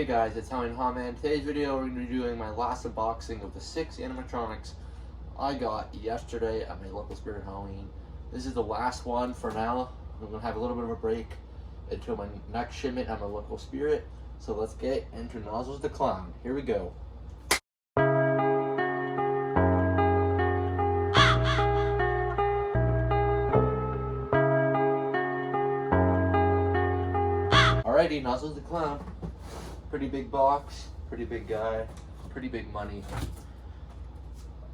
Hey guys, it's Howie and Hotman. Today's video we're going to be doing my last unboxing of the 6 animatronics I got yesterday at my local Spirit Halloween. This is the last one for now. I'm going to have a little bit of a break until my next shipment at my local Spirit. So let's get into Nozzles the Clown. Here we go. Alrighty, Nozzles the Clown. Pretty big box, pretty big guy, pretty big money.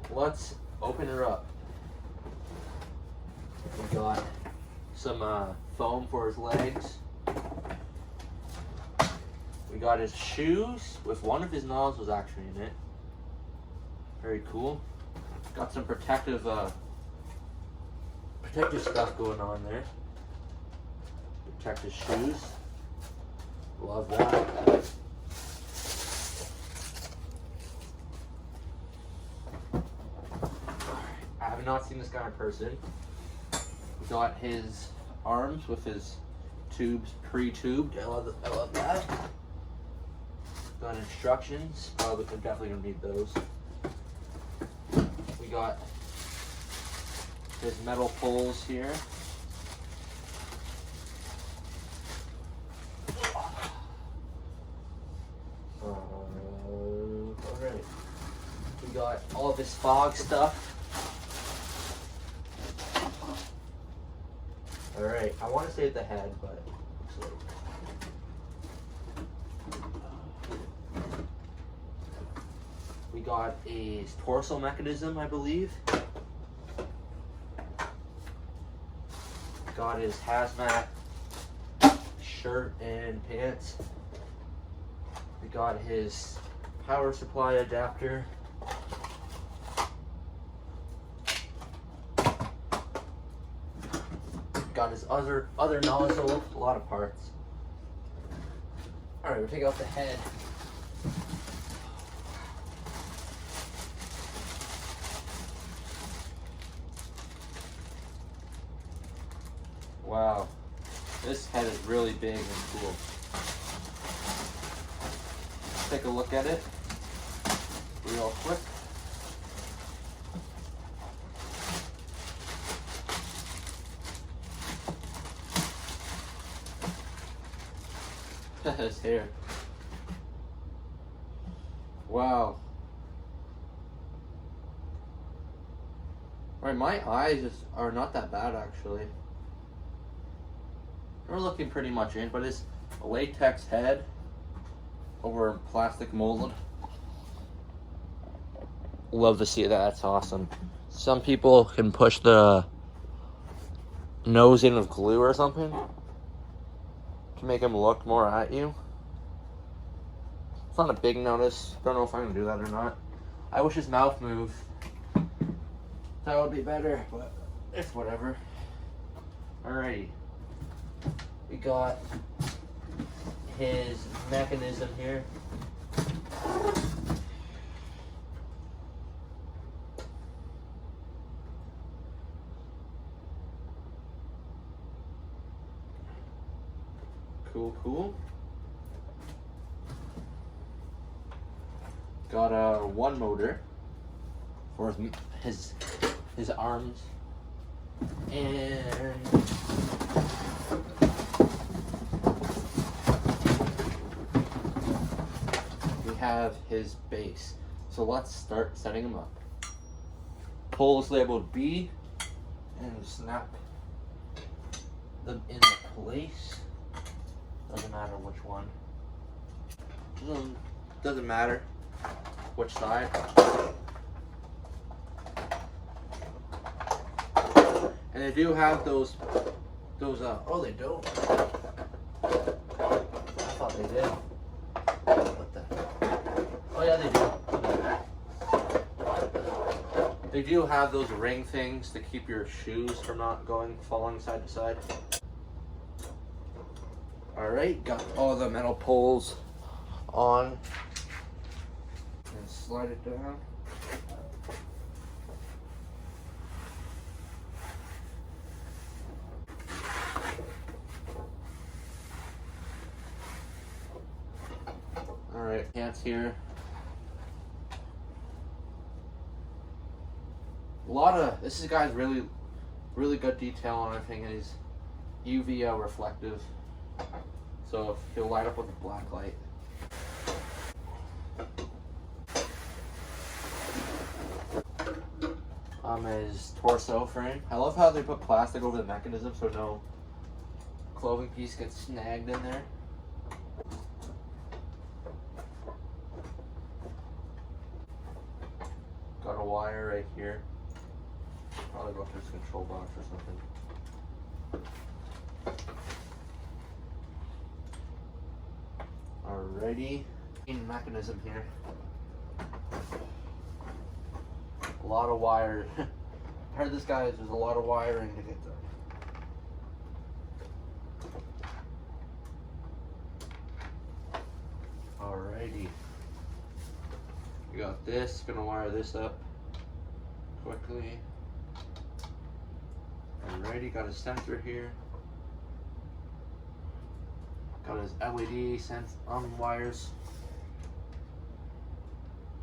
Let's open her up. We got some foam for his legs. We got his shoes with one of his nozzles actually in it. Very cool. Got some protective stuff going on there. Protect his shoes. Love that. I have not seen this guy in person. We got his arms with his tubes pre-tubed. I love that. Got instructions. Probably definitely gonna need those. We got his metal poles here. Alright. We got all of his fog stuff. Alright, I want to save the head, but looks like we got a torso mechanism, I believe. Got his hazmat shirt and pants. We got his power supply adapter. Got his other nozzle, a lot of parts. Alright, we'll take out the head. Wow, this head is really big and cool. Take a look at it real quick. His hair. Wow. Alright, my eyes are not that bad actually. We're looking pretty much in, but it's a latex head over plastic molded. Love to see that. That's awesome. Some people can push the nose in with glue or something to make him look more at you. It's not a big notice. Don't know if I'm gonna do that or not. I wish his mouth moved. That would be better, but it's whatever. Alrighty. We got his mechanism here. Cool. Got a one motor for his arms, and we have his base. So let's start setting him up. Poles labeled B, and snap them into place. Doesn't matter which one. Doesn't matter which side. And they do have those oh, they don't. I thought they did. What the? Oh yeah, they do. They do have those ring things to keep your shoes from not falling side to side. Alright, got all the metal poles on. And slide it down. Alright, pants here. This guy's really good detail on everything, and he's UV reflective. So he'll light up with a black light. His torso frame. I love how they put plastic over the mechanism so no clothing piece gets snagged in there. Got a wire right here. Probably go through this control box or something. Alrighty. Mechanism here. A lot of wire. I heard this guy's there's a lot of wiring to get done. Alrighty. We got this, gonna wire this up quickly. Alrighty, got a sensor here. Got his LED wires.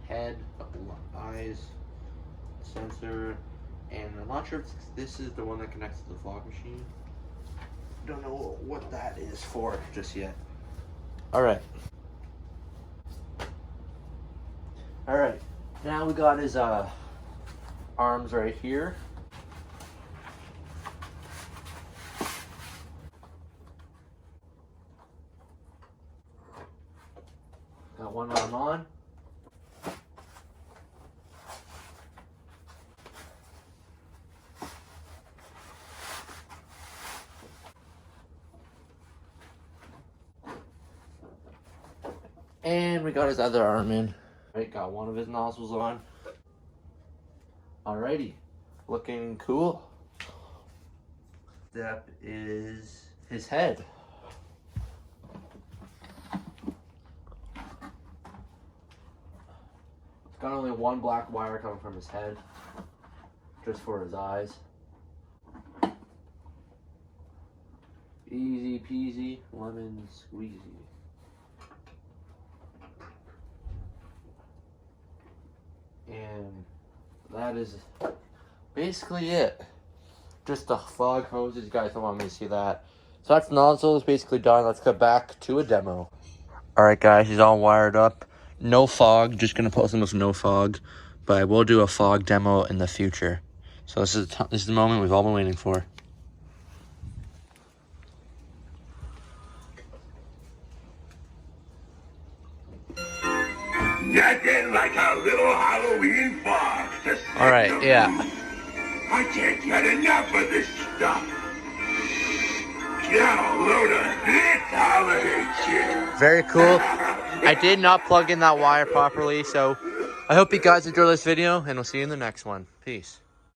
Head, eyes, sensor, and I'm not sure if this is the one that connects to the fog machine. Don't know what that is for just yet. Alright. Alright, now we got his arms right here. Got one arm on. And we got his other arm in. Right, got one of his nozzles on. Alrighty, looking cool. Step is his head. It's got only one black wire coming from his head, just for his eyes. Easy peasy, lemon squeezy. And that is basically it. Just the fog hoses. You guys don't want me to see that. So that's Nozzles basically done. Let's get back to a demo. Alright guys, he's all wired up. No fog. Just going to post him with no fog. But I will do a fog demo in the future. So this is the moment we've all been waiting for. Nothing like a little Halloween fog to set Alright, the yeah. mood. I can't get enough of this stuff. Download a hit holiday cheer. Very cool. I did not plug in that wire properly, so I hope you guys enjoy this video, and we'll see you in the next one. Peace.